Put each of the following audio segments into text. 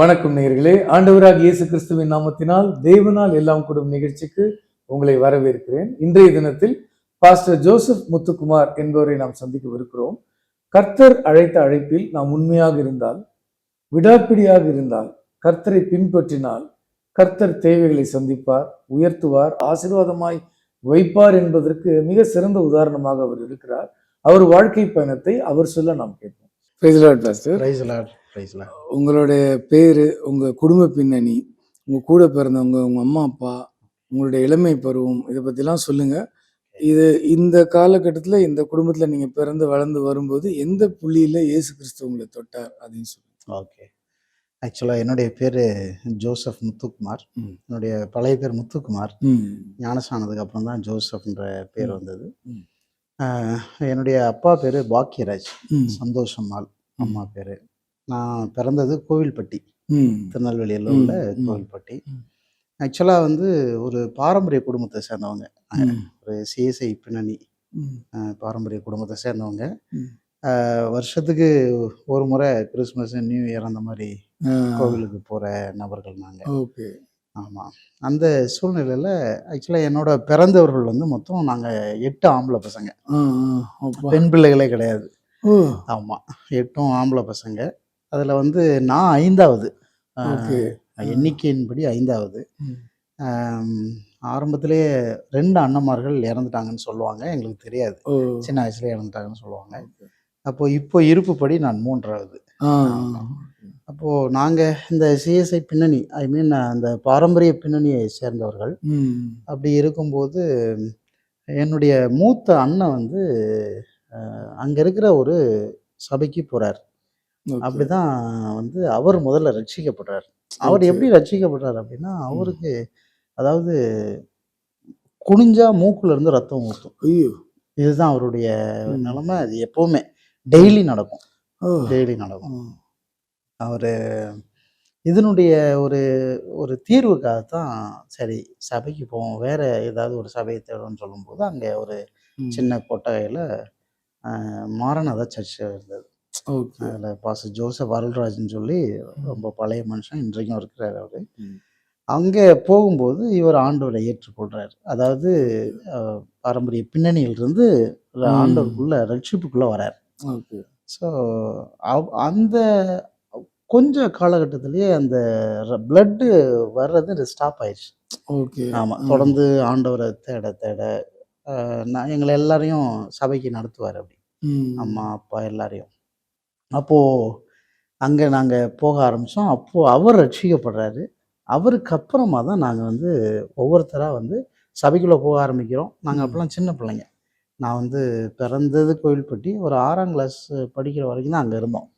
வணக்கம் நேயர்களே, ஆண்டவராகிய இயேசு கிறிஸ்துவின் நாமத்தினால் தேவனால் எல்லாம் கூடும் நிகழ்ச்சிக்கு உங்களை வரவேற்கிறேன். இன்றைய தினத்தில் பாஸ்டர் ஜோசப் முத்துக்குமார் என்பவரை நாம் சந்திக்கவிருக்கிறோம். கர்த்தர் அழைத்த அழைப்பில் நாம் உண்மையாக இருந்தால், விடாப்பிடியாக இருந்தால், கர்த்தரை பின்பற்றினால் கர்த்தர் தேவைகளை சந்திப்பார், உயர்த்துவார், ஆசீர்வாதமாய் வைப்பார் என்பதற்கு மிக சிறந்த உதாரணமாக அவர் இருக்கிறார். அவர் வாழ்க்கை பயணத்தை அவர் சொல்ல நாம் கேட்போம். Praise the Lord pastor. Praise the Lord. உங்களுடைய பேரு, உங்க குடும்ப பின்னணி, உங்க கூட பிறந்தவங்க, உங்க அம்மா அப்பா, உங்களுடைய இளமை பருவம், இதை பத்திலாம் சொல்லுங்க. இது இந்த காலகட்டத்துல இந்த குடும்பத்துல நீங்க பிறந்து வளர்ந்து வரும்போது எந்த புள்ளியில இயேசு கிறிஸ்து உங்களை தொட்டார் அதையும் சொல்லுங்க. ஓகே. ஆக்சுவலாக என்னுடைய பேர் ஜோசப் முத்துக்குமார். என்னுடைய பழைய பேர் முத்துக்குமார். ஞானஸ்தானத்துக்கு அப்புறம் தான் ஜோசப்ன்ற பேர் வந்தது. என்னுடைய அப்பா பேர் பாக்கியராஜ், சந்தோஷம்மாள் அம்மா பேர். நான் பிறந்தது கோவில்பட்டி, திருநெல்வேலியில் உள்ள கோவில்பட்டி. ஆக்சுவலாக வந்து ஒரு பாரம்பரிய குடும்பத்தை சேர்ந்தவங்க, ஒரு சிஎஸ்ஐ பின்னணி பாரம்பரிய குடும்பத்தை சேர்ந்தவங்க. வருஷத்துக்கு ஒரு முறை கிறிஸ்மஸ், நியூ இயர் அந்த மாதிரி கோவிலுக்கு போகிற நபர்கள் நாங்கள். ஓகே. ஆமாம். அந்த சூழ்நிலையில் ஆக்சுவலாக என்னோட பிறந்தவர்கள் வந்து மொத்தம் நாங்கள் 8 ஆம்பளை பசங்க, பெண் பிள்ளைகளே கிடையாது. ஆமாம், 8 ஆம்பளை பசங்க. அதில் வந்து நான் 5வது, எண்ணிக்கையின்படி 5வது. ஆரம்பத்திலே 2 அண்ணன்மார்கள் இறந்துட்டாங்கன்னு சொல்லுவாங்க, எங்களுக்கு தெரியாது. சின்ன வயசுலேயே இறந்துட்டாங்கன்னு சொல்லுவாங்க. இப்போ இருப்புப்படி நான் 3வது. அப்போது நாங்கள் இந்த சிஎஸ்ஐ பின்னணி, ஐ மீன் அந்த பாரம்பரிய பின்னணியை சேர்ந்தவர்கள். அப்படி இருக்கும்போது என்னுடைய மூத்த அண்ணன் வந்து அங்கே இருக்கிற ஒரு சபைக்கு போகிறார். அப்படிதான் வந்து அவர் முதல்ல ரட்சிக்கப்படுறார். அவர் எப்படி ரட்சிக்கப்படுறார் அப்படின்னா, அவருக்கு அதாவது குனிஞ்சா மூக்குல இருந்து ரத்தம் ஊற்றும். இதுதான் அவருடைய நிலைமை. அது எப்பவுமே டெய்லி நடக்கும். அவர் இதனுடைய ஒரு ஒரு தீர்வுக்காகத்தான் சரி சபைக்கு போவோம், வேற ஏதாவது ஒரு சபையை தேடும்னு சொல்லும்போது அங்கே ஒரு சின்ன கொட்டகையில் மாரநாதா சர்ச் இருந்தது. அதில் பாஸ்டர் ஜோசப் அருள்ராஜ்னு சொல்லி ரொம்ப பழைய மனுஷன், இன்றைக்கும் இருக்கிறார் அவர். அங்கே போகும்போது இவர் ஆண்டவரை ஏற்றுக்கொள்கிறார். அதாவது பாரம்பரிய பின்னணியிலிருந்து ஆண்டவருக்குள்ள ரட்சிப்புக்குள்ளே வரார். ஸோ அந்த கொஞ்சம் காலகட்டத்திலேயே அந்த பிளட்டு வர்றது ஸ்டாப் ஆயிடுச்சு. ஓகே. ஆமாம், தொடர்ந்து ஆண்டவரை தேட நான் எங்களை எல்லாரையும் சபைக்கு நடத்துவார். அப்படி அம்மா அப்பா எல்லாரையும். அப்போது அங்கே நாங்கள் போக ஆரம்பித்தோம். அப்போது அவர் ரட்சிக்கப்படுறாரு. அவருக்கு அப்புறமா தான் நாங்கள் வந்து ஒவ்வொருத்தராக வந்து சபைக்குள்ளே போக ஆரம்பிக்கிறோம். நாங்கள் அப்போலாம் சின்ன பிள்ளைங்க. நான் வந்து பிறந்தது கோவில்பட்டி, ஒரு 6ஆம் கிளாஸ் படிக்கிற வரைக்கும் தான் அங்கே இருந்தோம்.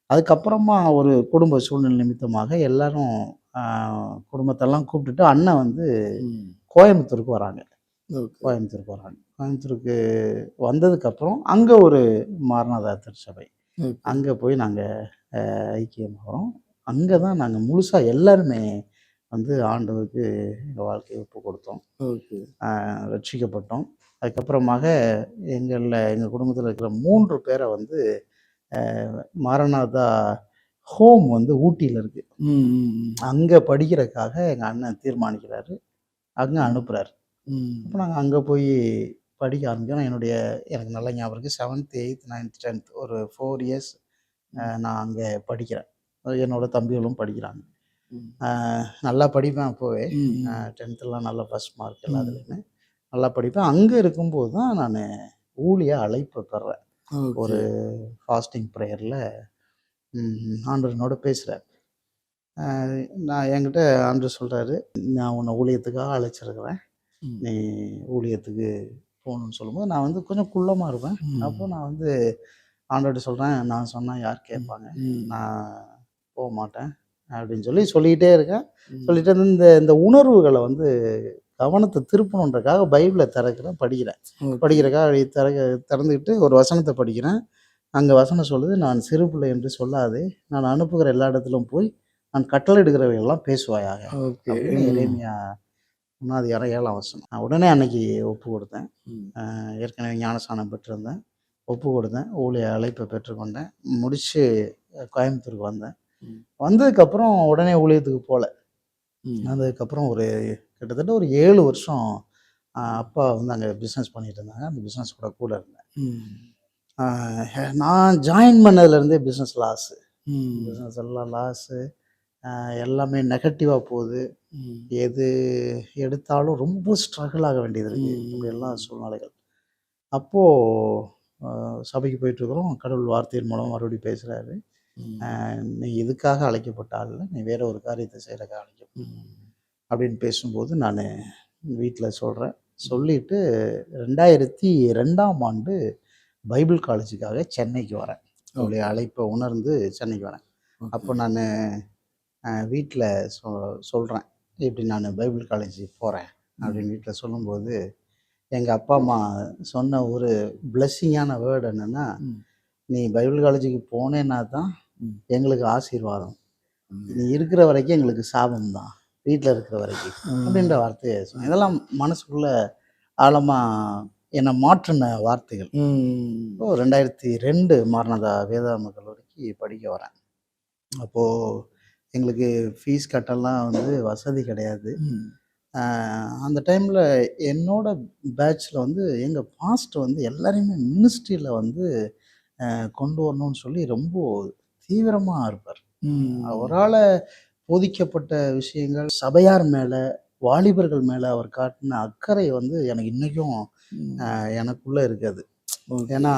அதுக்கப்புறமா ஒரு குடும்ப சூழ்நிலை நிமித்தமாக எல்லாரும் குடும்பத்தெல்லாம் கூப்பிட்டுட்டு அண்ணன் வந்து கோயம்புத்தூருக்கு வராங்க. கோயம்புத்தூருக்கு வந்ததுக்கப்புறம் அங்கே ஒரு மாரநாதா திருச்சபை, அங்கே போய் நாங்கள் ஐக்கியமாகிறோம். அங்கே தான் நாங்கள் முழுசாக எல்லாருமே வந்து ஆண்டவருக்கு எங்கள் வாழ்க்கையை ஒப்பு கொடுத்தோம், ரட்சிக்கப்பட்டோம். அதுக்கப்புறமாக எங்கள் குடும்பத்தில் இருக்கிற 3 பேரை வந்து மாரநாதா ஹோம் வந்து ஊட்டியில் இருக்குது, அங்கே படிக்கிறதுக்காக எங்கள் அண்ணன் தீர்மானிக்கிறாரு, அங்கே அனுப்புகிறார். அப்போ நாங்கள் அங்கே போய் படிக்க ஆரம்பிக்கிறோம். எனக்கு நல்ல ஞாபகம் இருக்குது, 7th 8th 9th 10th ஒரு 4 years நான் அங்கே படிக்கிறேன். என்னோட தம்பிகளும் படிக்கிறாங்க. நல்லா படிப்பேன் அப்போவே. 10th நல்லா ஃபர்ஸ்ட் மார்க் எல்லாத்துலேயுமே நல்லா படிப்பேன். அங்கே இருக்கும்போது தான் நான் ஊழிய அழைப்பு பெறேன். ஒரு ஃபாஸ்டிங் ப்ரேயரில் ஆண்டவனோட பேசுகிறார். நான் என்கிட்ட ஆண்டவர் சொல்கிறாரு, நான் உன்னை ஊழியத்துக்காக அழைச்சிருக்கிறேன், நீ ஊழியத்துக்கு போகணுன்னு சொல்லும்போது நான் வந்து கொஞ்சம் குள்ளமாக இருப்பேன். அப்போ நான் வந்து ஆண்டவர்கிட்ட சொல்கிறேன், நான் சொன்னால் யார் கேட்பாங்க, நான் போக மாட்டேன் அப்படின்னு சொல்லிக்கிட்டே இருக்கேன். சொல்லிட்டு இந்த இந்த உணர்வுகளை வந்து கவனத்தை திருப்பணுன்றக்காக பைபிளை படிக்கிறக்காக திறந்துக்கிட்டு ஒரு வசனத்தை படிக்கிறேன். அங்கே வசனம் சொல்லுது, நான் சிறு பிள்ளை என்று சொல்லாதே, நான் அனுப்புகிற எல்லா இடத்திலும் போய் நான் கட்டளையிடுகிறவையெல்லாம் பேசுவாயாக. எரேமியா 1:7 வசனம். நான் உடனே அன்னைக்கு ஒப்பு கொடுத்தேன். ஏற்கனவே ஞானஸ்நானம் பெற்றிருந்தேன், ஒப்பு கொடுத்தேன், ஊழிய அழைப்பை பெற்றுக்கொண்டேன், முடிச்சு கோயம்புத்தூருக்கு வந்தேன். வந்ததுக்கப்புறம் உடனே ஊழியத்துக்கு போகல. வந்ததுக்கப்புறம் ஒரு கிட்டத்தட்ட ஒரு 7 வருஷம் அப்பா வந்து அங்கே பிஸ்னஸ் பண்ணிட்டு இருந்தாங்க. அந்த பிஸ்னஸ் கூட இருந்தேன். நான் ஜாயின் பண்ணதுலேருந்தே பிஸ்னஸ் லாஸு, பிஸ்னஸ் எல்லாம் லாஸு, எல்லாமே நெகட்டிவாக போகுது. எது எடுத்தாலும் ரொம்ப ஸ்ட்ரகிள் ஆக வேண்டியது இருக்குது. இப்படி எல்லாம் சூழ்நிலைகள். அப்போது சபைக்கு போயிட்டுருக்குறோம். கடவுள் வார்த்தையின் மூலம் மறுபடியும் பேசுகிறாரு, நீ இதுக்காக அழைக்கப்பட்டால் இல்லை, நீ வேற ஒரு காரியத்தை செய்கிறக்காக அழைக்கப்பட்ட அப்படின்னு பேசும்போது நான் வீட்டில் சொல்கிறேன். சொல்லிவிட்டு 2002ஆம் ஆண்டு பைபிள் காலேஜுக்காக சென்னைக்கு வரேன். அவருடைய அழைப்பை உணர்ந்து சென்னைக்கு வரேன். அப்போ நான் வீட்டில் சொல்கிறேன், இப்படி நான் பைபிள் காலேஜ் போகிறேன் அப்படின்னு வீட்டில் சொல்லும்போது எங்கள் அப்பா அம்மா சொன்ன ஒரு பிளெஸ்ஸிங்கான வேர்டு என்னென்னா, நீ பைபிள் காலேஜுக்கு போனேன்னா தான் எங்களுக்கு ஆசீர்வாதம், நீ இருக்கிற வரைக்கும் எங்களுக்கு சாபம் தான், வீட்டில் இருக்கிற வரைக்கும் அப்படின்ற வார்த்தையை சொன்னேன். இதெல்லாம் மனசுக்குள்ள ஆழமாக என்னை மாற்றின வார்த்தைகள். இப்போ 2002 மாரநாதா வேதாகம கல்லூரிக்கு படிக்க வரேன். அப்போது எங்களுக்கு ஃபீஸ் கட்டெல்லாம் வந்து வசதி கிடையாது. அந்த டைமில் என்னோட பேட்சில் வந்து எங்கள் பாஸ்டர் வந்து எல்லாரையுமே மினிஸ்ட்ரியில் வந்து கொண்டு வரணும்னு சொல்லி ரொம்ப தீவிரமாக இருப்பார். அவரால் போதிக்கப்பட்ட விஷயங்கள், சபையார் மேலே, வாலிபர்கள் மேலே அவர் காட்டின அக்கறை வந்து எனக்கு இன்றைக்கும் எனக்குள்ளே இருக்காது. ஏன்னா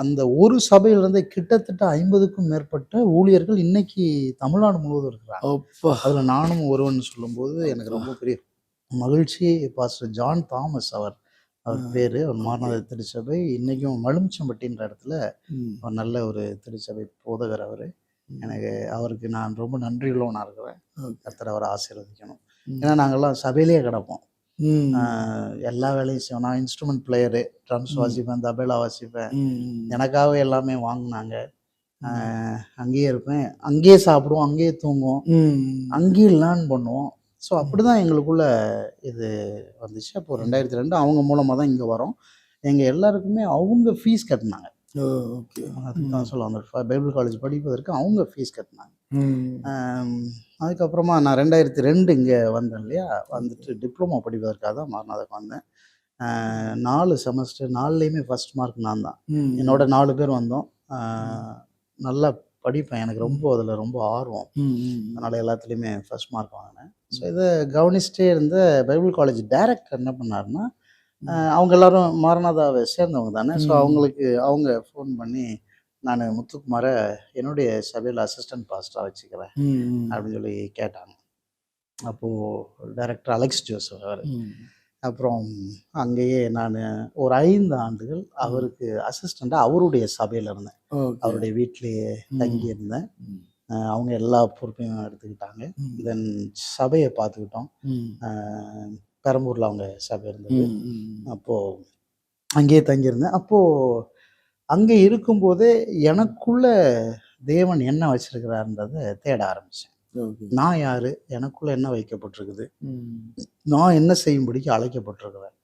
அந்த ஒரு சபையிலிருந்து கிட்டத்தட்ட 50க்கும் மேற்பட்ட ஊழியர்கள் இன்னைக்கு தமிழ்நாடு முழுவதும் இருக்கிறாங்க. அதில் நானும் ஒருவன் சொல்லும்போது எனக்கு ரொம்ப பெரிய மகிழ்ச்சி. பாஸ்டர் ஜான் தாமஸ் அவர் பேர். அவர் மாரநாதா திருச்சபை, இன்றைக்கும் மலுமிச்சம்பட்டின்ற இடத்துல ஒரு நல்ல ஒரு திருச்சபை போதகர் அவர். எனக்கு அவருக்கு நான் ரொம்ப நன்றியுள்ளவனாக இருக்கிறேன். கர்த்தர் அவரை ஆசீர்வதிக்கணும். ஏன்னா நாங்கள்லாம் சபையிலேயே கிடப்போம், எல்லா வேலையும் செய்வோம். நான் இன்ஸ்ட்ருமெண்ட் பிளேயரு, ட்ரம்ஸ் வாசிப்பேன், தபேலா வாசிப்பேன். எனக்காக எல்லாமே வாங்கினாங்க. அங்கேயே இருப்பேன், அங்கேயே சாப்பிடுவோம், அங்கேயே தூங்குவோம், அங்கேயே லேர்ன் பண்ணுவோம். ஸோ அப்படி தான் எங்களுக்குள்ள இது வந்துச்சு. அப்போது 2002 அவங்க மூலமாக தான் இங்கே வரோம். எங்கள் எல்லாருக்குமே அவங்க ஃபீஸ் கட்டினாங்க. அதுதான் சொல்லுவாங்க, பைபிள் காலேஜ் படிப்பதற்கு அவங்க ஃபீஸ் கட்டினாங்க. அதுக்கப்புறமா நான் 2002 இங்கே வந்தேன் இல்லையா, வந்துட்டு டிப்ளமோ படிப்பதற்காக தான் மாரநாதாக்கு வந்தேன். 4 செமஸ்டர் 4லேயுமே ஃபஸ்ட் மார்க் நான் தான். என்னோட 4 பேர் வந்தோம். நல்லா படிப்பேன், எனக்கு ரொம்ப அதில் ரொம்ப ஆர்வம், அதனால் எல்லாத்துலேயுமே ஃபஸ்ட் மார்க் வாங்கினேன். ஸோ இதை கவனிச்சிட்டே இருந்த பைபிள் காலேஜ் டைரக்டர் என்ன பண்ணாருன்னா, அவங்க எல்லாரும் மாரநாதாவை சேர்ந்தவங்க தானே. ஸோ அவங்க ஃபோன் பண்ணி, நான் முத்துக்குமாரை என்னுடைய சபையில் அசிஸ்டன்ட் பாஸ்டராக வச்சுக்கிறேன் அப்படின்னு சொல்லி கேட்டாங்க. அப்போது டைரக்டர் அலெக்ஸ் ஜோசப் அவர். அப்புறம் அங்கேயே நான் ஒரு 5 ஆண்டுகள் அவருக்கு அசிஸ்டண்ட்டாக அவருடைய சபையில் இருந்தேன். அவருடைய வீட்டிலேயே தங்கியிருந்தேன். அவங்க எல்லா பொறுப்பையும் எடுத்துக்கிட்டாங்க. தென் சபையை பார்த்துக்கிட்டோம். பெரம்பூரில் அவங்க சபை இருந்தது. அப்போது அங்கேயே தங்கியிருந்தேன். அப்போது அங்கே இருக்கும்போதே எனக்குள்ள தேவன் என்ன வச்சிருக்கிறாருன்றதை தேட ஆரம்பித்தேன். நான் யார், எனக்குள்ள என்ன வைக்கப்பட்டிருக்குது, நான் என்ன செய்யும்படிக்கு அழைக்கப்பட்டிருக்கிறேன்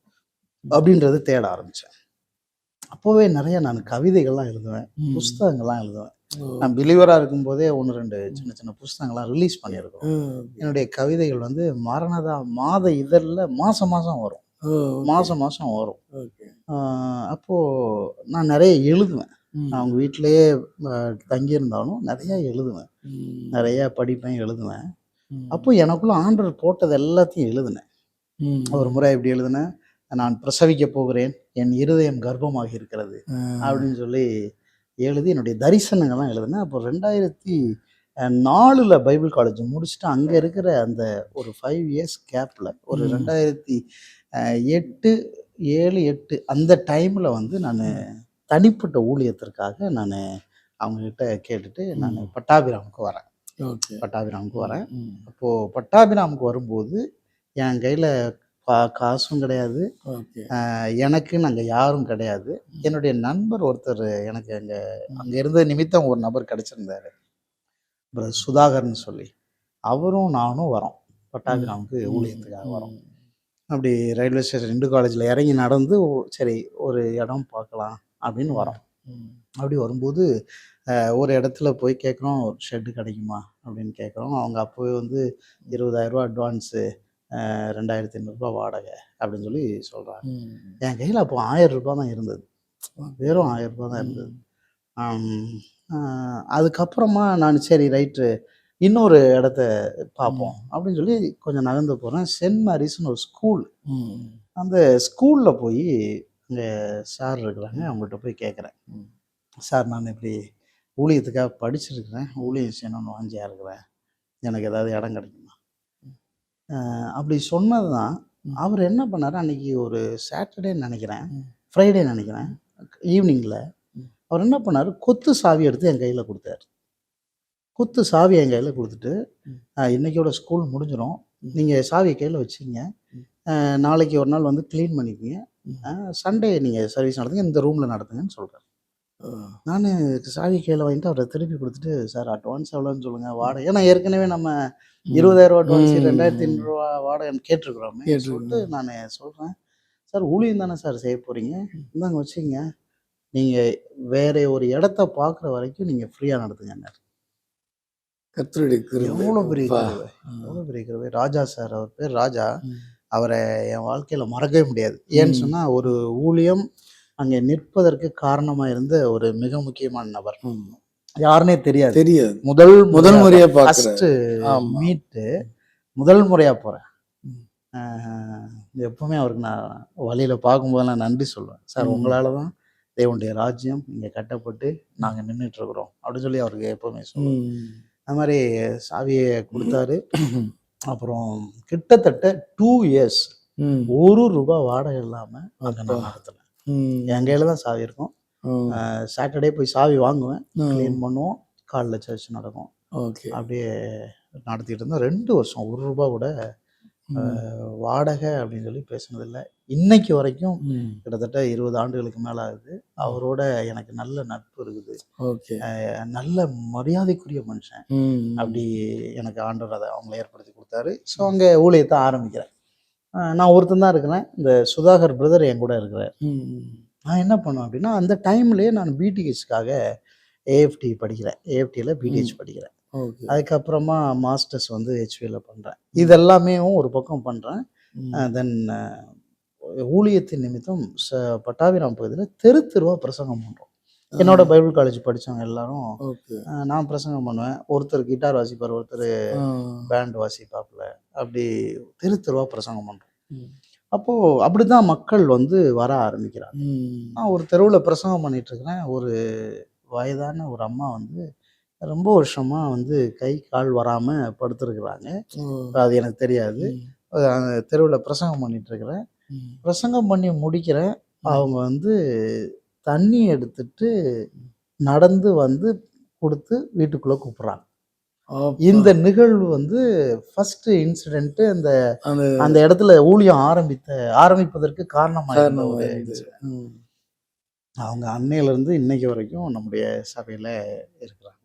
அப்படின்றத தேட ஆரம்பித்தேன். அப்போவே நிறைய நான் கவிதைகள்லாம் எழுதுவேன், புஸ்தகங்கள்லாம் எழுதுவேன். நான் பிலீவராக இருக்கும்போதே 1-2 சின்ன சின்ன புஸ்தகங்கள்லாம் ரிலீஸ் பண்ணியிருக்கோம். என்னுடைய கவிதைகள் வந்து மாரநாதா மாத இதழில் மாதம் வரும். மாதம் வரும். அப்போது நான் நிறைய எழுதுவேன். அவங்க வீட்டிலையே தங்கியிருந்தாலும் நிறையா எழுதுவேன், நிறையா படிப்பேன், எழுதுவேன். அப்போ எனக்குள்ள ஆண்டவர் போட்டது எல்லாத்தையும் எழுதினேன். ஒரு முறை எப்படி எழுதினேன், நான் பிரசவிக்க போகிறேன், என் இருதயம் கர்ப்பமாக இருக்கிறது அப்படின்னு சொல்லி எழுதி என்னுடைய தரிசனங்கள்லாம் எழுதினேன். அப்போ 2004 பைபிள் காலேஜ் முடிச்சுட்டு அங்கே இருக்கிற அந்த ஒரு 5 இயர்ஸ் கேப்பில் ஒரு 2008 7 8 அந்த டைமில் வந்து நான் தனிப்பட்ட ஊழியத்திற்காக நான் அவங்கக்கிட்ட கேட்டுட்டு நான் பட்டாபிராமுக்கு வரேன். பட்டாபிராமுக்கு வரேன். அப்போது பட்டாபிராமுக்கு வரும்போது என் கையில் காசும் கிடையாது, எனக்குன்னு அங்கே யாரும் கிடையாது. என்னுடைய நண்பர் ஒருத்தர் எனக்கு அங்கே இருந்த நிமித்தம் ஒரு நபர் கிடைச்சிருந்தாரு, பிரதர் சுதாகர்னு சொல்லி. அவரும் நானும் வரோம் பட்டாபிராமுக்கு ஊழியத்துக்காக வரோம். அப்படி ரயில்வே ஸ்டேஷன் இந்து காலேஜில் இறங்கி நடந்து சரி ஒரு இடம் பார்க்கலாம் அப்படின்னு வரோம். அப்படி வரும்போது ஒரு இடத்துல போய் கேட்குறோம், ஒரு ஷெட்டு கிடைக்குமா அப்படின்னு கேட்குறோம். அவங்க அப்போவே வந்து 20,000 அட்வான்ஸு, 2,500 வாடகை அப்படின்னு சொல்லி சொல்கிறாங்க. என் கையில் அப்போ 1,000 தான் இருந்தது, வெறும் 1,000 தான் இருந்தது. அதுக்கப்புறமா நான் சரி ரைட்டு இன்னொரு இடத்த பார்ப்போம் அப்படின்னு சொல்லி கொஞ்சம் நகர்ந்து போகிறேன். சென்ட் மேரிஸ்னு ஒரு ஸ்கூல், அந்த ஸ்கூலில் போய் அங்கே சார் இருக்கிறாங்க, அவங்கள்ட்ட போய் கேட்குறேன், சார் நான் இப்படி ஊழியத்துக்காக படிச்சிருக்கிறேன், ஊழியம் செய்யணும்னு வாஞ்சியாக இருக்கிறேன், எனக்கு ஏதாவது இடம் கிடைக்குமா? அப்படி சொன்னது தான். அவர் என்ன பண்ணார், அன்றைக்கி ஒரு சாட்டர்டே நினைக்கிறேன், ஃப்ரைடே நினைக்கிறேன், ஈவினிங்கில் அவர் என்ன பண்ணார், கொத்து சாவி எடுத்து என் கையில் கொடுத்தாரு. கொத்து சாவி என் கையில் கொடுத்துட்டு, இன்றைக்கியோட ஸ்கூல் முடிஞ்சிடும், நீங்கள் சாவியை கையில் வச்சுங்க, நாளைக்கு ஒரு நாள் வந்து க்ளீன் பண்ணிக்கோங்க, சண்டே நீங்கள் சர்வீஸ் நடத்துங்க, இந்த ரூமில் நடத்துங்கன்னு சொல்கிறார். நான் சாவி கையில் வாங்கிட்டு அவரை திருப்பி கொடுத்துட்டு, சார் அட்வான்ஸ் எவ்வளோன்னு சொல்லுங்கள், வாடகை, ஏன்னா ஏற்கனவே நம்ம 20,000 அட்வான்ஸ் 2,500 வாடகை கேட்டிருக்கிறோமே சொல்லிட்டு நான் சொல்கிறேன், சார் ஊழியம் தானே சார் செய்ய போகிறீங்க, இந்தாங்க வச்சுங்க, நீங்கள் வேற ஒரு இடத்த பார்க்குற வரைக்கும் நீங்கள் ஃப்ரீயாக நடத்துங்கன்னார். எவ்வளோ பெரிய கிருபை, எவ்வளோ பெரிய கிருபை. ராஜா சார், அவர் பேர் ராஜா, அவரை என் வாழ்க்கையில் மறக்கவே முடியாது. ஏன்னு சொன்னால் ஒரு ஊழியம் அங்கே நிற்பதற்கு காரணமாக இருந்த ஒரு மிக முக்கியமான நபர். யாருன்னே தெரியாது, முதல் முறையாக ஃபர்ஸ்ட் மீட்டு முதல் முறையாக போகிறேன். எப்பவுமே அவருக்கு நான் வழியில் பார்க்கும்போது நான் நன்றி சொல்லுவேன், சார் உங்களால் தான் தேவனுடைய ராஜ்யம் இங்கே கட்டப்பட்டு நாங்கள் நின்றுட்டுருக்குறோம் அப்படின்னு சொல்லி அவருக்கு எப்பவுமே சொல்லுவோம். அது மாதிரி சாவியை கொடுத்தாரு. அப்புறம் கிட்டத்தட்ட 2 இயர்ஸ் ₹1 வாடகை இல்லாமல் அங்கே நான் நடத்தலை. என் கையில் தான் சாவி இருக்கும். சாட்டர்டே போய் சாவி வாங்குவேன், க்ளீன் பண்ணுவோம், காலைல சர்ச் நடக்கும். அப்படியே நடத்திட்டு இருந்தோம். 2 வருஷம் ₹1 கூட வாடகை அப்படின்னு சொல்லி பேசுனதில்லை. இன்னைக்கு வரைக்கும் கிட்டத்தட்ட 20 ஆண்டுகளுக்கு மேலே ஆகுது. அவரோட எனக்கு நல்ல நட்பு இருக்குது. நல்ல மரியாதைக்குரிய மனுஷன். அப்படி எனக்கு ஆண்டவர் அதை அவங்கள ஏற்படுத்தி கொடுத்தாரு. ஸோ அங்கே ஊழியத்தை ஆரம்பிக்கிறேன். நான் ஒருத்தன் தான் இருக்கிறேன், இந்த சுதாகர் பிரதர் என் கூட இருக்கிறார். நான் என்ன பண்ணுவேன் அப்படின்னா, அந்த டைம்லேயே நான் பிடிஹெச்காக ஏஎஃப்டி படிக்கிறேன், ஏஎஃப்டியில் பிடிஹெச் படிக்கிறேன். அதுக்கப்புறமா மாஸ்டர்ஸ் வந்து ஹெச்பியில் பண்ணுறேன். இதெல்லாமே ஒரு பக்கம் பண்ணுறேன். தென் ஊழியத்தின் நிமித்தம் பட்டாபிராம் பகுதியில் தெருவாக பிரசங்கம் பண்ணுறோம். என்னோட பைபிள் காலேஜ் படித்தவங்க எல்லாரும் நான் பிரசங்கம் பண்ணுவேன். ஒருத்தர் கிட்டார் வாசிப்பார், ஒருத்தர் பேண்ட் வாசிப்பாப்புல, அப்படி தெருவாக பிரசங்கம் பண்ணுறோம். அப்போது அப்படி தான் மக்கள் வந்து வர ஆரம்பிக்கிறாங்க. நான் ஒரு தெருவில் பிரசங்கம் பண்ணிகிட்ருக்கிறேன். ஒரு வயதான ஒரு அம்மா வந்து ரொம்ப வருஷமாக வந்து கை கால் வராமல் படுத்துருக்குறாங்க. அது எனக்கு தெரியாது. தெருவில் பிரசங்கம் பண்ணிகிட்ருக்கிறேன். பிரசங்கம் பண்ணி முடிக்கிறேன். அவங்க வந்து தண்ணி எடுத்துட்டு நடந்து வந்து கொடுத்து வீட்டுக்குள்ளே கூப்பிட்றாங்க. இந்த நிகழ்வு வந்து ஃபர்ஸ்ட் இன்சிடென்ட்டு அந்த இடத்துல ஊழியம் ஆரம்பிப்பதற்கு காரணமாக அவங்க அன்னையிலேருந்து இன்னைக்கு வரைக்கும் நம்முடைய சபையில் இருக்கிறாங்க.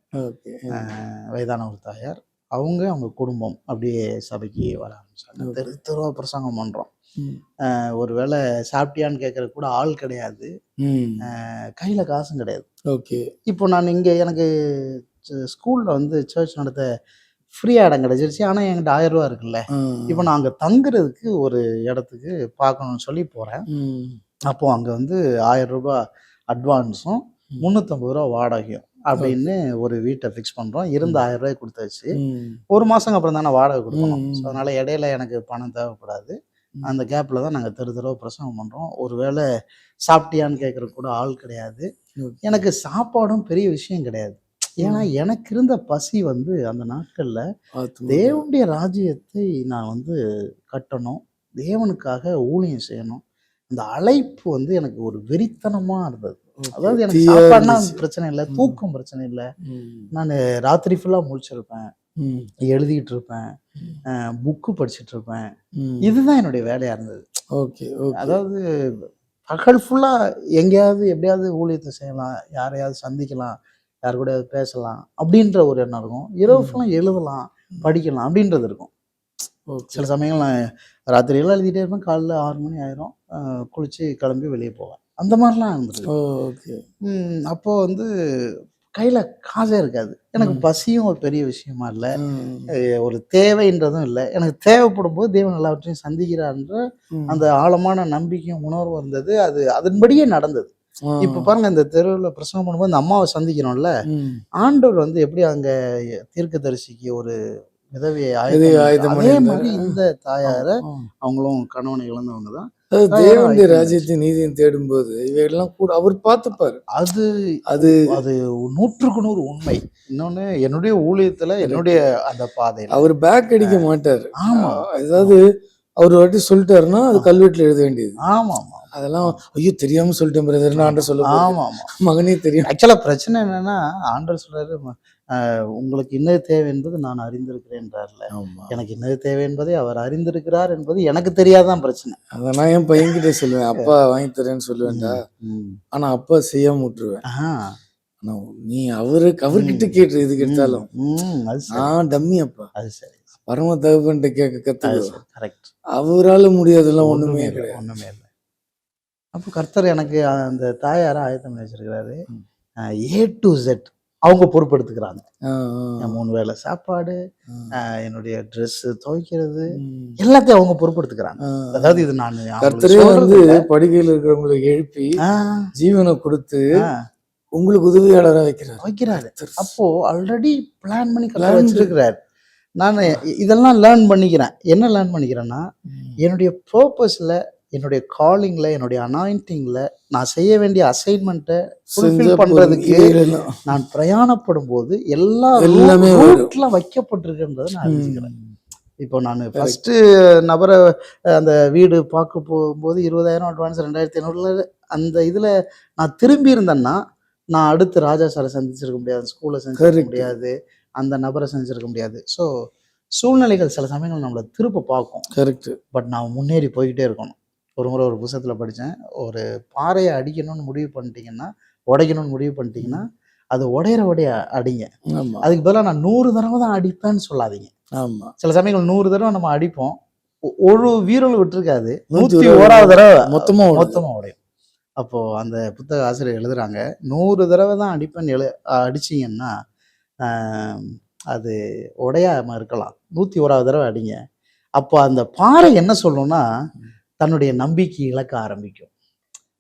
வயதான ஒரு தாயார், அவங்க குடும்பம் அப்படியே சபைக்கு வர ஆரம்பிச்சாங்க. தெருவாக பிரசங்கம் பண்ணுறோம். ஒருவேளை சாப்பிட்டியான்னு கேட்கறது கூட ஆள் கிடையாது, கையில் காசும் கிடையாது. இப்போ நான் இங்கே எனக்கு ஸ்கூலில் வந்து சர்ச் நடத்த ஃப்ரீயாக இடம் கிடச்சிருச்சு. ஆனால் என்கிட்ட 1000 ரூபா இருக்குல்ல, இப்போ நான் அங்கே தங்குறதுக்கு ஒரு இடத்துக்கு பார்க்கணும்னு சொல்லி போகிறேன். அப்போது அங்கே வந்து 1000 ரூபா அட்வான்ஸும் 350 ரூபா வாடகையும் அப்படின்னு ஒரு வீட்டை ஃபிக்ஸ் பண்றோம். இருந்த 1000 ரூபாய் கொடுத்தாச்சு. ஒரு மாசம் அப்புறம் தானே வாடகை கொடுக்கணும். ஸோ அதனால இடையில எனக்கு பணம் தேவைப்படாது. அந்த கேப்ல தான் நாங்கள் தடவை பிரசவம் பண்றோம். ஒருவேளை சாப்பிட்டியான்னு கேட்கறதுக்கு கூட ஆள் கிடையாது. எனக்கு சாப்பாடும் பெரிய விஷயம் கிடையாது. ஏன்னா எனக்கு இருந்த பசி வந்து அந்த நாட்கள்ல தேவனுடைய ராஜ்யத்தை நான் வந்து கட்டணும், தேவனுக்காக ஊழியம் செய்யணும். அந்த அழைப்பு வந்து எனக்கு ஒரு வெறித்தனமா இருந்தது. அதாவது எனக்கு சாப்பாடுனா பிரச்சனை இல்லை, தூக்கம் பிரச்சனை இல்லை. நான் ராத்திரி ஃபுல்லா முழிச்சிருப்பேன், எழுதிட்டு இருப்பேன், புக்கு படிச்சுட்டு இருப்பேன். இதுதான் என்னுடைய வேலையா இருந்தது. அதாவது பகல் ஃபுல்லா எங்கேயாவது எப்படியாவது ஊழியத்தை செய்யலாம், யாரையாவது சந்திக்கலாம், யாரு கூட பேசலாம் அப்படின்ற ஒரு எண்ணம் இருக்கும். இரவு ஃபுல்லா எழுதலாம், படிக்கலாம் அப்படின்றது இருக்கும். சில சமயங்கள் நான் ராத்திரியெல்லாம் எழுதிட்டே இருப்பேன். காலைல 6 மணி ஆயிரும், குளிச்சு கிளம்பி வெளியே போவேன். அந்த மாதிரிலாம் இருந்துருக்கு. அப்போ வந்து கையில காசே இருக்காது. எனக்கு பசியும் ஒரு பெரிய விஷயமா இல்லை, ஒரு தேவைன்றதும் இல்லை. எனக்கு தேவைப்படும் போது தேவன் எல்லாவற்றையும் சந்திக்கிறார்ன்ற அந்த ஆழமான நம்பிக்கையும் உணர்வு இருந்தது. அது அதன்படியே நடந்தது. இப்ப பாருங்க, இந்த தெருவில் பிரசவம் பண்ணும்போது இந்த அம்மாவை சந்திக்கிறோம்ல, ஆண்டவர் வந்து எப்படி அங்க தீர்க்கதரிசிக்கு ஒரு விதவையை அதே மாதிரி இந்த தாயார அவங்களும் கணவனை இழந்தவங்க தான். தேவனுடைய ராஜ்யத்தின் நீதியும் தேடும் போது இவையெல்லாம் கூட அவர் பார்த்துப்பாரு. அது அது அது 100% உண்மை. இன்னொன்னு, என்னுடைய ஊழியத்துல என்னுடைய அந்த பாதையில அவர் பேக் அடிக்க மாட்டார். ஆமா, ஏதாவது அவர் வாட்டி சொல்லிட்டாருன்னா அது கல்வெட்டுல எழுத வேண்டியது. ஆமா ஆமா, அதெல்லாம் ஐயோ தெரியாம சொல்லிட்டேன் பிரதர்னு ஆண்டவர் சொல்ல. ஆமா ஆமா, மகனே தெரியும். ஆக்சுவலா பிரச்சனை என்னன்னா, ஆண்டவர் சொல்றாரு, உங்களுக்கு இன்னது தேவை என்பது நான் அறிந்திருக்கிறேன்றார்ல. எனக்கு இன்னது தேவை என்பதை அவர் அறிந்திருக்கிறார் என்பது எனக்கு தெரியாதான் பிரச்சனை. அதை நான் என் பையன்கிட்ட சொல்லுவேன், அப்பா வாங்கி தரேன்னு சொல்லுவேன்டா, ஆனா அப்பா செய்யாம விட்டுருவேன். ஆனா நீ அவர்கிட்ட கேட்டு எதுக்கு எடுத்தாலும் நான் டம்மி அப்பா. அது சரி, பரம தகப்பன்ட்ட கேட்க கத்துக்க. கரெக்ட். அவரால் முடியாதெல்லாம் ஒண்ணுமே கிடையாது, ஒண்ணுமே இல்லை. அப்போ கர்த்தர் எனக்கு அந்த தாயார ஆயத்தம் பண்ணி வச்சிருக்கிறாரு. A to Z அவங்க பொறுப்பெடுத்துக்கிறாங்க. 3 வேளை சாப்பாடு, என்னுடைய ட்ரெஸ் துவைக்கிறது, எல்லாத்தையும் அவங்க பொறுப்பெடுத்துக்கிறாங்க. அதாவது இது நான் கர்த்தரே வந்து படுகையில் இருக்கிறவங்களை எழுப்பி ஜீவனை கொடுத்து உங்களுக்கு உதவியாளராக வைக்கிறாரு. அப்போ ஆல்ரெடி பிளான் பண்ணி வச்சிருக்கிறாரு. நான் இதெல்லாம் லேர்ன் பண்ணிக்கிறேன். என்ன லேர்ன் பண்ணிக்கிறேன்னா, என்னுடைய பர்பஸ்ல, என்னுடைய காலிங்ல, என்னுடைய அனாயிண்டிங்ல நான் செய்ய வேண்டிய அசைன்மெண்ட்டை ஃபுல்ஃபில் பண்றதுக்கு நான் பிரயாணப்படும் போது எல்லாமே ரூட்ல வைக்கப்பட்டிருக்குன்றதை நான் அறிஞ்சுக்கிறேன். இப்போ நான் ஃபர்ஸ்ட் நபரை அந்த வீடு பார்க்க போகும்போது 20,000 அட்வான்ஸ், 2,500 அந்த இதுல நான் திரும்பி இருந்தேன்னா, நான் அடுத்து ராஜா சாரை சந்திச்சிருக்க முடியாது, ஸ்கூலை சந்திச்சிருக்க முடியாது, அந்த நபரை சந்திச்சிருக்க முடியாது. ஸோ சூழ்நிலைகள் சில சமயங்கள் நம்மளை திருப்ப பார்க்கும். கரெக்ட். பட் நான் முன்னேறி போய்கிட்டே இருக்கணும். ஒரு முறை ஒரு புத்தகத்தில் படித்தேன், ஒரு பாறையை அடிக்கணும்னு முடிவு பண்ணிட்டீங்கன்னா, உடைக்கணும்னு முடிவு பண்ணிட்டீங்கன்னா, அது உடைய அடிங்க. அதுக்கு பதிலாக நான் 100 தடவை தான் அடிப்பேன்னு சொல்லாதீங்க. ஆமாம், சில சமயங்கள் 100 தடவை நம்ம அடிப்போம், ஒரு வீரல் விட்டுருக்காது, 101வது தடவை மொத்தமாக உடையும். அப்போது அந்த புத்தக ஆசிரியர் எழுதுறாங்க, 100 தடவை தான் அடிப்பேன்னு அடிச்சிங்கன்னா அது உடையாம இருக்கலாம், 101வது தடவை அடிங்க. அப்போ அந்த பாறை என்ன சொல்லணும்னா, தன்னுடைய நம்பிக்கை இழக்க ஆரம்பிக்கும்.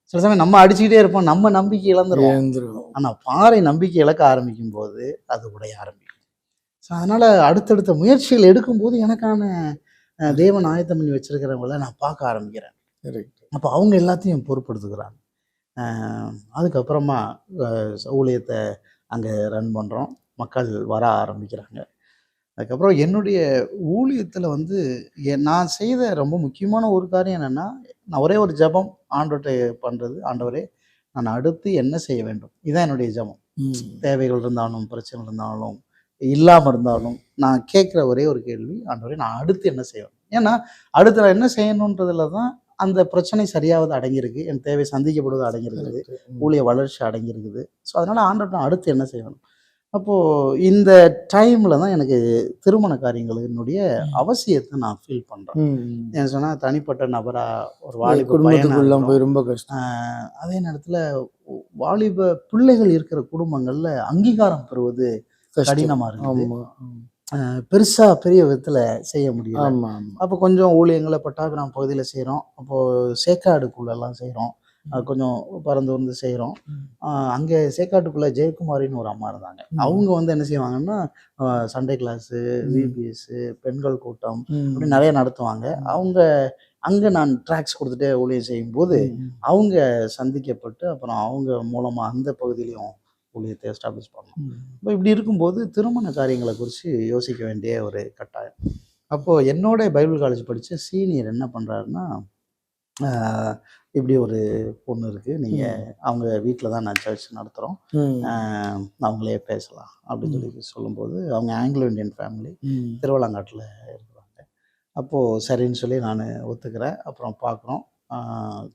சில சமயம் நம்ம அடிச்சுக்கிட்டே இருப்போம், நம்ம நம்பிக்கை இழந்துருவோம். ஆனா பாறை நம்பிக்கை இழக்க ஆரம்பிக்கும் போது அது உடைய ஆரம்பிக்கும். ஸோ அதனால அடுத்தடுத்த முயற்சிகள் எடுக்கும்போது எனக்கான தேவன் ஆயத்தம் பண்ணி வச்சிருக்கிறவங்கள நான் பார்க்க ஆரம்பிக்கிறேன். அப்போ அவங்க எல்லாத்தையும் பொறுப்படுத்துக்கிறாங்க. அதுக்கப்புறமா ஊழியத்தை அங்கே ரன் பண்ணுறோம், மக்கள் வர ஆரம்பிக்கிறாங்க. அதுக்கப்புறம் என்னுடைய ஊழியத்தில் வந்து நான் செய்த ரொம்ப முக்கியமான ஒரு காரியம் என்னென்னா, நான் ஒரே ஒரு ஜெபம் ஆண்டவர்கிட்ட பண்ணுறது, ஆண்டவரே நான் அடுத்து என்ன செய்ய வேண்டும், இதுதான் என்னுடைய ஜெபம். தேவைகள் இருந்தாலும், பிரச்சனை இருந்தாலும், இல்லாமல் இருந்தாலும், நான் கேட்குற ஒரே ஒரு கேள்வி, ஆண்டவரே நான் அடுத்து என்ன செய்வேன். ஏன்னா அடுத்து நான் என்ன செய்யணுன்றதுல தான் அந்த பிரச்சனை சரியாவது அடங்கியிருக்கு, என் தேவை சந்திக்கப்படுவது அடங்கியிருக்குது, ஊழிய வளர்ச்சி அடங்கியிருக்குது. ஸோ அதனால் ஆண்டவர்கிட்ட நான் அடுத்து என்ன செய்யணும். அப்போது இந்த டைமில் தான் எனக்கு திருமண காரியங்களினுடைய அவசியத்தை நான் ஃபீல் பண்ணுறேன். என்ன சொன்னால், தனிப்பட்ட நபராக ஒரு வாலிப குடும்பத்துக்குள்ள போய் ரொம்ப கஷ்டம். அதே நேரத்தில் வாலிப பிள்ளைகள் இருக்கிற குடும்பங்களில் அங்கீகாரம் பெறுவது கடினமாக இருக்குது. பெருசாக பெரிய விதத்தில் செய்ய முடியும். அப்போ கொஞ்சம் ஊழியங்களை பட்டாபிராம் பகுதியில் செய்கிறோம், அப்போது சேக்காடுக்குள்ளெல்லாம் செய்கிறோம், கொஞ்சம் பறந்து வந்து செய்கிறோம். அங்கே சேக்காட்டுக்குள்ளே ஜெயக்குமாரின்னு ஒரு அம்மா இருந்தாங்க. அவங்க வந்து என்ன செய்வாங்கன்னா சண்டே கிளாஸு, விபிஎஸ்ஸு, பெண்கள் கூட்டம் அப்படி நிறைய நடத்துவாங்க. அவங்க அங்கே நான் ட்ராக்ஸ் கொடுத்துட்டே ஊழியம் செய்யும்போது அவங்க சந்திக்கப்பட்டு அப்புறம் அவங்க மூலமாக அந்த பகுதியிலையும் ஊழியத்தை எஸ்டாப்ளிஷ் பண்ணோம். இப்போ இப்படி இருக்கும்போது திருமண காரியங்களை குறித்து யோசிக்க வேண்டிய ஒரு கட்டாயம். அப்போது என்னோட பைபிள் காலேஜ் படித்த சீனியர் என்ன பண்ணுறாருன்னா, இப்படி ஒரு பொண்ணு இருக்குது, நீங்கள் அவங்க வீட்டில் தான் நான் சர்ச் நடத்துகிறோம், அவங்களே பேசலாம் அப்படின்னு சொல்லி சொல்லும்போது, அவங்க ஆங்கிலோ இந்தியன் ஃபேமிலி திருவள்ளங்காட்டில் இருக்கிறாங்க. அப்போது சரின்னு சொல்லி நான் ஒத்துக்கிறேன். அப்புறம் பார்க்குறோம்.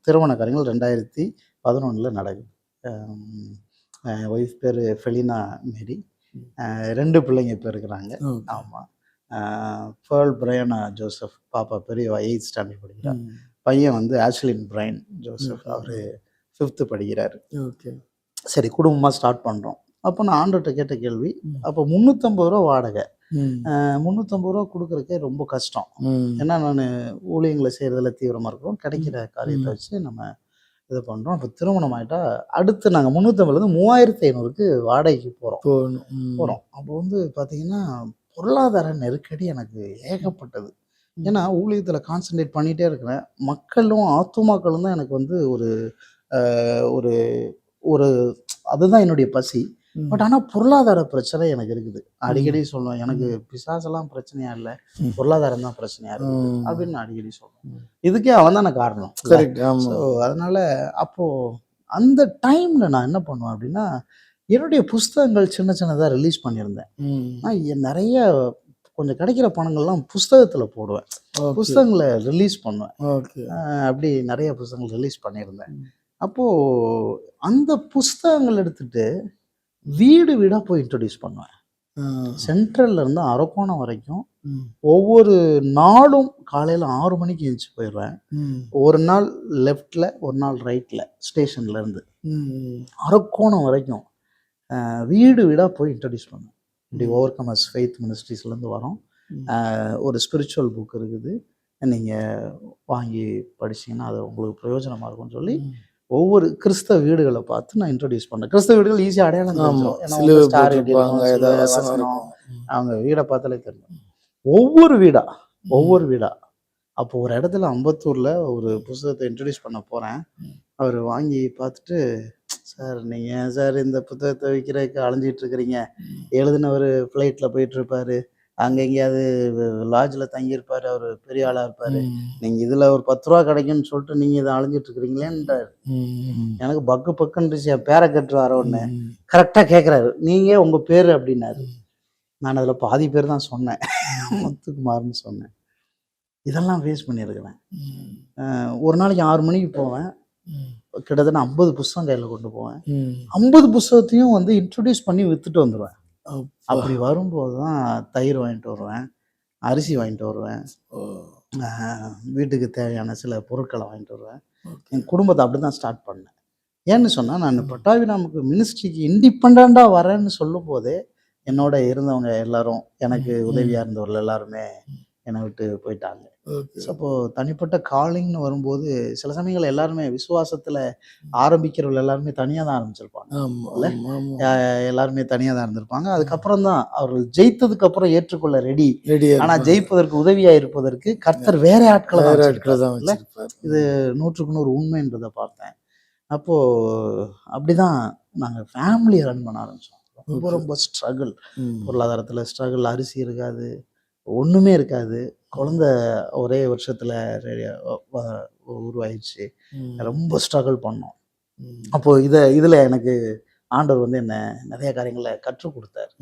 திருமண காரியங்கள் 2011 நடக்குது. ஒய்ஃப் பேர் ஃபெலினா மேரி. 2 பிள்ளைங்க இப்போ இருக்கிறாங்க. ஆமாம். பேர்ல் பிரையனா ஜோசப், பாப்பா பெரியவா 8th ஸ்டாண்டர்ட் படிக்கிறார். பையன் வந்து ஆஷ்லின் பிரைன் ஜோசப், அவர் 5th படிக்கிறார். ஓகே, சரி குடும்பமாக ஸ்டார்ட் பண்ணுறோம். அப்போ நான் ஆண்டவர்கிட்ட கேட்ட கேள்வி, அப்போ 350 ரூபா வாடகை, 350 ரூபா கொடுக்குறக்கே ரொம்ப கஷ்டம். ஏன்னா நான் ஊழியங்களை செய்கிறதுல தீவிரமாக இருக்கிறோம், கிடைக்கிற காரியத்தை வச்சு நம்ம இது பண்ணுறோம். அப்போ திருமணம் ஆகிட்டா அடுத்து நாங்கள் 350 3500க்கு வாடகைக்கு போகிறோம். அப்போ வந்து பார்த்திங்கன்னா பொருளாதார நெருக்கடி எனக்கு ஏகப்பட்டது. ஏன்னா ஊழியத்தில் கான்சன்ட்ரேட் பண்ணிகிட்டே இருக்கிறேன். மக்களும் ஆத்துமாக்களும் தான் எனக்கு வந்து ஒரு ஒரு ஒரு அதுதான் என்னுடைய பசி. பட் ஆனால் பொருளாதார பிரச்சனை எனக்கு இருக்குது. அடிக்கடி சொல்லுவேன், எனக்கு பிசாசெல்லாம் பிரச்சனையா இல்லை, பொருளாதாரம் தான் பிரச்சனையா இருக்குது அப்படின்னு நான் அடிக்கடி சொல்லுவேன். இதுக்கே அவன் தானே காரணம். ஸோ அதனால அப்போது அந்த டைமில் நான் என்ன பண்ணுவேன் அப்படின்னா, என்னுடைய புஸ்தகங்கள் சின்ன சின்னதாக ரிலீஸ் பண்ணியிருந்தேன். நான் நிறைய கொஞ்சம் கிடைக்கிற பணங்கள்லாம் புஸ்தகத்தில் போடுவேன், புஸ்தகங்களை ரிலீஸ் பண்ணுவேன். அப்படி நிறைய புஸ்தகங்கள் ரிலீஸ் பண்ணியிருந்தேன். அப்போது அந்த புஸ்தகங்கள் எடுத்துகிட்டு வீடு வீடாக போய் இன்ட்ரடியூஸ் பண்ணுவேன். சென்ட்ரல்ல இருந்து அரக்கோணம் வரைக்கும் ஒவ்வொரு நாளும் காலையில் 6 மணிக்கு எழுந்துச்சு போயிடுவேன். ஒரு நாள் லெஃப்டில், ஒரு நாள் ரைட்டில், ஸ்டேஷன்லேருந்து அரக்கோணம் வரைக்கும் வீடு வீடாக போய் இன்ட்ரடியூஸ் பண்ணுவேன். இப்படி ஓவர் கமர்ஸ் ஃபெய்த் மினிஸ்ட்ரிஸ்லேருந்து வரோம். ஒரு ஸ்பிரிச்சுவல் புக் இருக்குது, நீங்கள் வாங்கி படிச்சிங்கன்னா அது உங்களுக்கு பிரயோஜனமாக இருக்கும்னு சொல்லி ஒவ்வொரு கிறிஸ்தவ வீடுகளை பார்த்து நான் இன்ட்ரடியூஸ் பண்ணேன். கிறிஸ்தவ வீடுகள் ஈஸியாக அடையாளம் தெரிஞ்சிடும். அவங்க வீடை பார்த்தாலே தெரியும். ஒவ்வொரு வீடா அப்போ ஒரு இடத்துல அம்பத்தூரில் ஒரு புத்தகத்தை இன்ட்ரடியூஸ் பண்ண போகிறேன். அவர் வாங்கி பார்த்துட்டு, சார் நீங்கள் சார் இந்த புத்தகத்தை விற்கிறதுக்கு அலைஞ்சிட்டு இருக்கிறீங்க, எழுதினவர் ஃப்ளைட்டில் போயிட்டுருப்பார், அங்கே எங்கேயாவது லாட்ஜில் தங்கியிருப்பார், அவர் பெரிய ஆளாக இருப்பார், நீங்கள் இதில் ஒரு 10 ரூபா கிடைக்குன்னு சொல்லிட்டு நீங்கள் இதை அலைஞ்சிட்டு இருக்கிறீங்களேன்றார். எனக்கு பக்குன்றுச்சு. என் பேரை கட்டு வர ஒன்று கரெக்டாக கேட்குறாரு, நீங்கள் உங்கள் பேர் அப்படின்னாரு. நான் அதில் பாதி பேர் தான் சொன்னேன், முத்துக்குமார்னு சொன்னேன். இதெல்லாம் ஃபேஸ் பண்ணியிருக்கிறேன். ஒரு நாளைக்கு 6 மணிக்கு போவேன், கிட்டத்தட்ட 50 புஸ்தகம் கையில் கொண்டு போவேன். 50 புஸ்தகத்தையும் வந்து இன்ட்ரடியூஸ் பண்ணி விற்றுட்டு வந்துடுவேன். அப்படி வரும்போது தான் தயிர் வாங்கிட்டு வருவேன், அரிசி வாங்கிட்டு வருவேன், வீட்டுக்கு தேவையான சில பொருட்களை வாங்கிட்டு வருவேன். என் குடும்பத்தை அப்படி தான் ஸ்டார்ட் பண்ணேன். ஏன்னு சொன்னால், நான் பட்டாபிராமுக்கு மினிஸ்ட்ரிக்கு இண்டிபெண்ட்டாக வரேன்னு சொல்லும் போதே என்னோட இருந்தவங்க எல்லாரும், எனக்கு உதவியாக இருந்தவர்கள் எல்லாருமே என்னை விட்டு போயிட்டாங்க. அப்போது தனிப்பட்ட காலிங்னு வரும்போது சில சமயங்கள் எல்லாருமே விசுவாசத்தில் ஆரம்பிக்கிறவர்கள் எல்லாருமே தனியாக தான் ஆரம்பிச்சிருப்பாங்க, எல்லாருமே தனியாக தான் இருந்திருப்பாங்க. அதுக்கப்புறம் தான் அவர்கள் ஜெயித்ததுக்கு அப்புறம் ஏற்றுக்கொள்ள ரெடி. ஆனால் ஜெயிப்பதற்கு உதவியாக இருப்பதற்கு கர்த்தர் வேற ஆட்களை தான். இது 100க்கு 100 உண்மைன்றதை பார்த்தேன். அப்போது அப்படிதான் நாங்கள் ஃபேமிலியை ரன் பண்ண ஆரம்பித்தோம். ரொம்ப ரொம்ப ஸ்ட்ரகிள், பொருளாதாரத்தில் ஸ்ட்ரகிள், அரிசி இருக்காது, ஒன்றுமே இருக்காது. குழந்தை ஒரே வருஷத்தில் உருவாயிடுச்சு. ரொம்ப ஸ்ட்ரகிள் பண்ணோம். அப்போது இதில் எனக்கு ஆண்டவர் வந்து என்ன நிறைய காரியங்களை கற்றுக் கொடுத்தார்.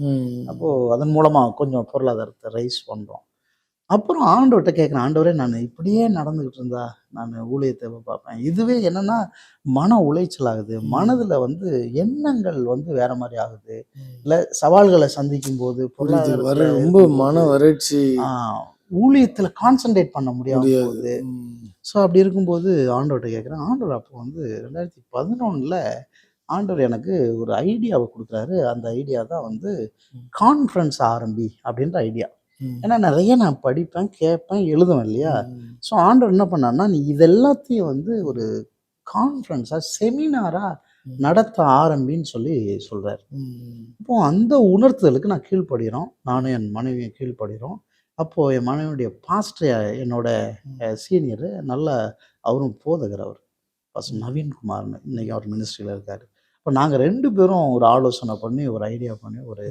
அப்போது அதன் மூலமாக கொஞ்சம் பொருளாதாரத்தை ரைஸ் பண்ணுறோம். அப்புறம் ஆண்டவர்கிட்ட கேட்குறேன், ஆண்டவரே நான் இப்படியே நடந்துக்கிட்டு இருந்தா நான் ஊழியத்தை பார்ப்பேன், இதுவே என்னென்னா மன உளைச்சல் ஆகுது, மனதில் வந்து எண்ணங்கள் வந்து வேற மாதிரி ஆகுது, இல்லை சவால்களை சந்திக்கும் போது பொருளாதார ரொம்ப மன வறட்சி, ஊழியத்தில் கான்சன்ட்ரேட் பண்ண முடியாது. ஸோ அப்படி இருக்கும்போது ஆண்டவர்கிட்ட கேட்குறேன். ஆண்டவர் அப்போ வந்து 2011 ஆண்டவர் எனக்கு ஒரு ஐடியாவை கொடுக்குறாரு. அந்த ஐடியா தான் வந்து கான்ஃபரன்ஸ் ஆரம்பி அப்படின்ற ஐடியா. ஏன்னா நிறைய நான் படிப்பேன், கேட்பேன், எழுதுவேன் இல்லையா. ஸோ ஆண்டவர் என்ன பண்ணார்னா, நீ இதெல்லாத்தையும் வந்து ஒரு கான்ஃபரன்ஸா செமினாரா நடத்த ஆரம்பின்னு சொல்லி சொல்றாரு. இப்போ அந்த உணர்த்துதலுக்கு நான் கீழ்ப்படுகிறோம், நானும் என் மனைவியும் கீழ்ப்படுகிறோம். அப்போ என் மனைவியுடைய பாஸ்டர், என்னோட சீனியர், நல்ல அவரும் போதகர், அவர் பாஸ்டர் நவீன்குமார்னு, இன்னைக்கு அவர் மினிஸ்ட்ரியில் இருக்காரு. இப்போ நாங்கள் 2 பேரும் ஒரு ஆலோசனை பண்ணி ஒரு ஐடியா பண்ணி ஒரு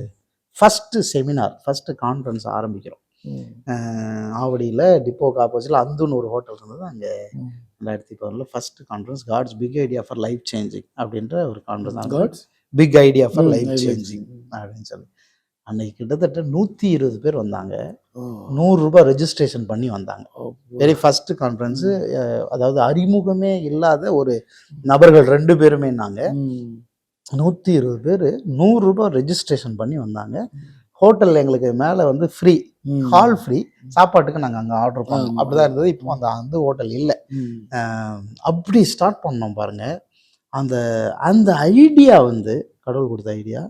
ஃபஸ்ட்டு செமினார், ஃபஸ்ட்டு கான்ஃபரன்ஸ் ஆரம்பிக்கிறோம். ஆவடியில் டிப்போக்கு ஆப்போசிட்டில் அந்துன்னு ஒரு ஹோட்டல் இருந்தது. அங்கே 2011 first conference God's big idea for life changing அப்படின்ற ஒரு conference. God's big idea for life changing அப்படின்னு சொல்லி அன்னைக்கு கிட்டத்தட்ட 120 பேர் வந்தாங்க. ₹100 ரெஜிஸ்ட்ரேஷன் பண்ணி வந்தாங்க. Very first conference. அதாவது அறிமுகமே இல்லாத ஒரு நபர்கள் 2 பேருமே. நாங்கள் 120 பேர் ₹100 ரெஜிஸ்ட்ரேஷன் பண்ணி வந்தாங்க. ஹோட்டலில் எங்களுக்கு மேலே வந்து ஃப்ரீ, ஹால் ஃப்ரீ, சாப்பாட்டுக்கு நாங்கள் அங்கே ஆர்டர் பண்ணோம். அப்படிதான் இருந்தது. இப்போ அந்த ஹோட்டல் இல்லை. அப்படி ஸ்டார்ட் பண்ணோம் பாருங்க. அந்த அந்த ஐடியா வந்து கடவுள் கொடுத்த ஐடியா.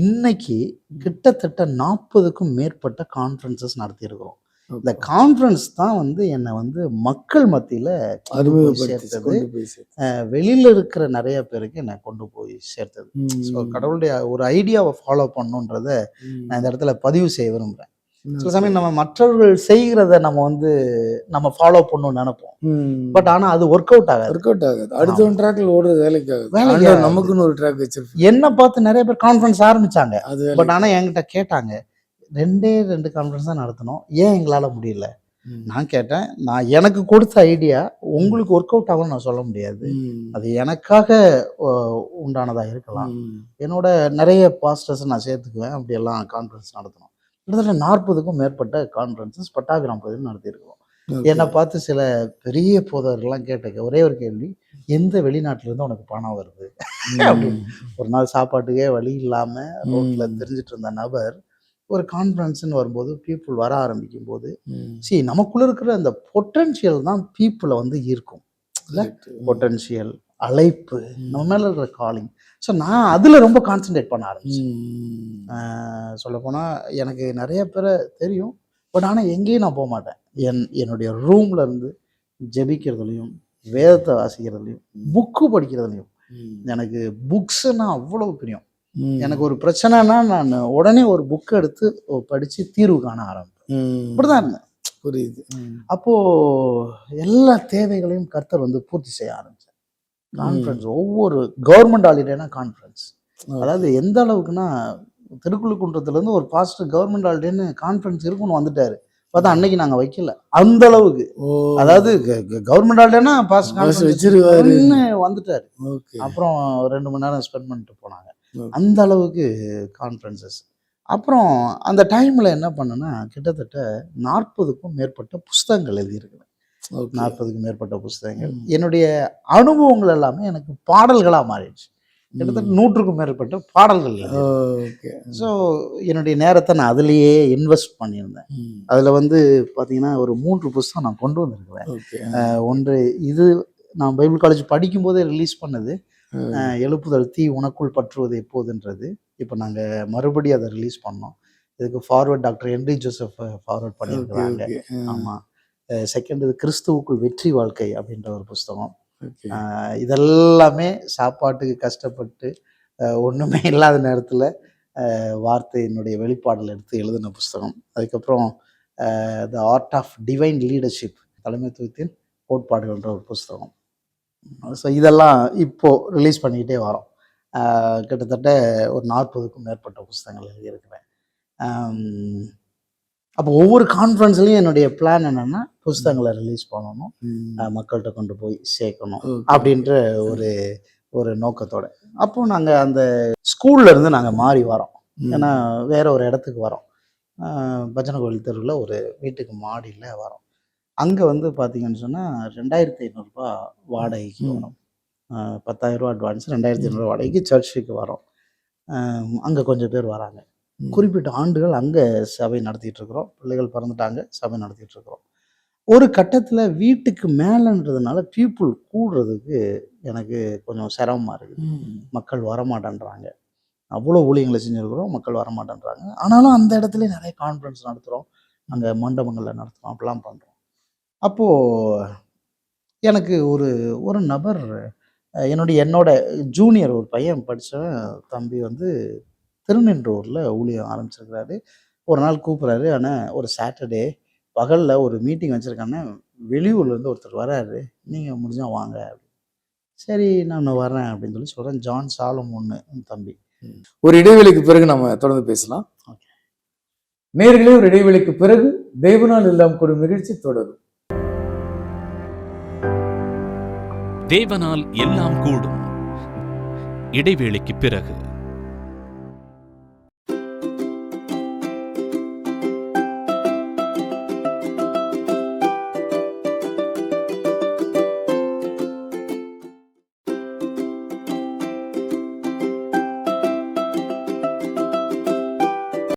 இன்னைக்கு கிட்டத்தட்ட 40க்கும் மேற்பட்ட கான்ஃபரன்சஸ் நடத்தியிருக்கிறோம். இந்த கான்ஃபரன்ஸ் தான் வந்து என்னை வந்து மக்கள் மத்தியில் சேர்த்தது. வெளியில் இருக்கிற நிறைய பேருக்கு என்னை கொண்டு போய் சேர்த்தது. ஸோ கடவுளுடைய ஒரு ஐடியாவை ஃபாலோ பண்ணுன்றத நான் இந்த இடத்துல பதிவு செய்ய விரும்புகிறேன். சில சமயம் நம்ம மற்றவர்கள் செய்கிறத நம்ம ஃபாலோ பண்ணணும்னு நினைப்போம். பட் ஆனால் அது ஒர்க் அவுட் ஆகாது. அடுத்த ட்ராக்ல ஓடுறது வேலைக்கு நமக்குன்னு ஒரு ட்ராக் வச்சிருக்கோம். என்ன பார்த்து நிறைய பேர் கான்ஃபரன்ஸ் ஆரம்பிச்சாங்க. பட் ஆனால் என்கிட்ட கேட்டாங்க, 2 கான்ஃபரன்ஸ் தான் நடத்தணும், ஏன் எங்களால் முடியல? நான் கேட்டேன், நான் எனக்கு கொடுத்த ஐடியா உங்களுக்கு ஒர்க் அவுட் ஆகும்னு நான் சொல்ல முடியாது. அது எனக்காக உண்டானதாக இருக்கலாம். என்னோட நிறைய பாஸ்டர்ஸ் நான் சேர்த்துக்குவேன். அப்படியெல்லாம் கான்ஃபரன்ஸ் நடத்தணும். கிட்டத்தட்ட 40க்கும் மேற்பட்ட கான்ஃபரன்சஸ் பட்டாபிராம் பகுதியில் நடத்தியிருக்கிறோம். என்னை பார்த்து சில பெரிய போதவர்கள்லாம் கேட்ட ஒரே ஒரு கேள்வி, எந்த வெளிநாட்டிலேருந்து உனக்கு பணம் வருது அப்படின்னு. ஒரு நாள் சாப்பாட்டுக்கே வழி இல்லாமல் ரோட்டில் தெரிஞ்சிட்டு இருந்த நபர் ஒரு கான்ஃபரன்ஸ்ன்னு வரும்போது, பீப்புள் வர ஆரம்பிக்கும் போது, நமக்குள்ள இருக்கிற அந்த பொட்டன்ஷியல் தான் பீப்புளை வந்து ஈர்க்கும். இல்லை, பொட்டன்ஷியல், அழைப்பு, நம்ம மேலே இருக்கிற காலிங். ஸோ நான் அதில் ரொம்ப கான்சன்ட்ரேட் பண்ண ஆரம்பிச்சேன். சொல்லப்போனால் எனக்கு நிறைய பேரை தெரியும். பட் ஆனால் எங்கேயும் நான் போக மாட்டேன். என்னுடைய ரூமில் இருந்து ஜெபிக்கிறதுலையும், வேதத்தை வாசிக்கிறதுலையும், புக்கு படிக்கிறதுலையும். எனக்கு புக்ஸுன்னா அவ்வளோ பிரியம். எனக்கு ஒரு பிரச்சனைனா நான் உடனே ஒரு புக்கை எடுத்து படித்து தீர்வு காண ஆரம்பிப்பேன். இப்படிதான் இருந்தேன். புரியுது. அப்போது எல்லா தேவைகளையும் கர்த்தர் வந்து பூர்த்தி செய்ய ஆரம்பித்தார். கான்ஃபரன்ஸ், ஒவ்வொரு கவர்மெண்ட் ஹாலிடேனா கான்ஃபரன்ஸ். அதாவது எந்த அளவுக்குன்னா, திருக்குழுக்குன்றத்துலேருந்து ஒரு பாஸ்டர் கவர்மெண்ட் ஹாலிடேன்னு கான்ஃபரன்ஸ் இருக்குன்னு வந்துட்டாரு. பார்த்தா அன்னைக்கு நாங்கள் வைக்கல. அந்த அளவுக்கு, அதாவது கவர்மெண்ட் ஹாலிடேனா பாஸ்டர் வச்சிருக்காருன்னு வந்துட்டாரு. அப்புறம் 2 மணி நேரம் ஸ்பெண்ட் பண்ணிட்டு போனாங்க. அந்த அளவுக்கு கான்ஃபரன்சஸ். அப்புறம் அந்த டைமில் என்ன பண்ணேன்னா, கிட்டத்தட்ட 40க்கும் மேற்பட்ட புஸ்தகங்கள் எழுதியிருக்கிறேன். 40க்கும் மேற்பட்ட புஸ்தகங்கள். என்னுடைய அனுபவங்கள் எல்லாமே எனக்கு பாடல்களாக மாறிடுச்சு. கிட்டத்தட்ட 100க்கும் மேற்பட்ட பாடல்கள். ஸோ என்னுடைய நேரத்தை நான் அதுலேயே இன்வெஸ்ட் பண்ணியிருந்தேன். அதில் வந்து பார்த்தீங்கன்னா ஒரு 3 புஸ்தகம் நான் கொண்டு வந்திருக்கிறேன். ஒன்று, இது நான் பைபிள் காலேஜ் படிக்கும்போதே ரிலீஸ் பண்ணது, எழுப்புதல் தீ உனக்குள் பற்றுவது எப்போதுன்றது. இப்போ நாங்கள் மறுபடியும் அதை ரிலீஸ் பண்ணோம். இதுக்கு forward doctor Henry Joseph forward பண்ணியிருக்கிறாங்க. ஆமாம். செகண்ட், இது கிறிஸ்துவுக்குள் வெற்றி வாழ்க்கை அப்படின்ற ஒரு புஸ்தகம். இதெல்லாமே சாப்பாட்டுக்கு கஷ்டப்பட்டு ஒன்றுமே இல்லாத நேரத்தில் வார்த்தையினுடைய வெளிப்பாடல் எடுத்து எழுதின புஸ்தகம். அதுக்கப்புறம் the art of divine leadership, தலைமைத்துவத்தின் கோட்பாடுகள்ன்ற ஒரு புஸ்தகம். ஸோ இதெல்லாம் இப்போது ரிலீஸ் பண்ணிக்கிட்டே வரோம். கிட்டத்தட்ட ஒரு 40க்கும் மேற்பட்ட புஸ்தகங்கள் எழுதியிருக்கிறேன். அப்போ ஒவ்வொரு கான்ஃபரன்ஸ்லையும் என்னுடைய பிளான் என்னென்னா, புஸ்தகங்களை ரிலீஸ் பண்ணணும், மக்கள்கிட்ட கொண்டு போய் சேர்க்கணும் அப்படின்ற ஒரு நோக்கத்தோடு. அப்போது நாங்கள் அந்த ஸ்கூல்லேருந்து நாங்கள் மாறி வரோம். ஏன்னா வேறு ஒரு இடத்துக்கு வரோம். பஜனை கோவில் தெருவில் ஒரு வீட்டுக்கு மாடியில் வரோம். அங்கே வந்து பார்த்தீங்கன்னு சொன்னால் 2500 வாடகைக்கு வரும். 10,000 அட்வான்ஸ், 2500 வாடகைக்கு சர்ச்சுக்கு வரோம். அங்கே கொஞ்சம் பேர் வராங்க. குறிப்பிட்ட ஆண்டுகள் அங்கே சபை நடத்திட்டு இருக்கிறோம். பிள்ளைகள் பிறந்துட்டாங்க, சபை நடத்திட்டு இருக்கிறோம். ஒரு கட்டத்தில் வீட்டுக்கு மேலேன்றதுனால பீப்புள் கூடுறதுக்கு எனக்கு கொஞ்சம் சிரமமாக இருக்குது. மக்கள் வரமாட்டேன்றாங்க. அவ்வளோ ஊழியங்களை செஞ்சுருக்கிறோம், மக்கள் வரமாட்டேன்றாங்க. ஆனாலும் அந்த இடத்துல நிறைய கான்ஃபரன்ஸ் நடத்துகிறோம், அங்கே மண்டபங்களில் நடத்துகிறோம், அப்படிலாம் பண்ணுறோம். அப்போது எனக்கு ஒரு ஒரு நபர் என்னோட ஜூனியர் ஒரு பையன் படித்தவன் தம்பி வந்து திருநின்றவூரில் ஊழியம் ஆரம்பிச்சிருக்கிறாரு. ஒரு நாள் கூப்பிட்றாரு, ஆனால் ஒரு சாட்டர்டே பகலில் ஒரு மீட்டிங் வச்சுருக்கானே, வெளியூர்லேருந்து ஒருத்தர் வராரு, நீங்கள் முடிஞ்சால் வாங்க. சரி நான் வரேன் அப்படின்னு சொல்லி சொல்கிறேன். ஜான் சாலமோன்னு தம்பி. ஒரு இடைவெளிக்கு பிறகு நம்ம தொடர்ந்து பேசலாம். ஓகே. நேயர்களே, ஒரு இடைவெளிக்கு பிறகு தேவனால் எல்லாம் கூடும் நிகழ்ச்சி தொடரும். தேவனால் எல்லாம் கூடும். இடைவேளைக்கு பிறகு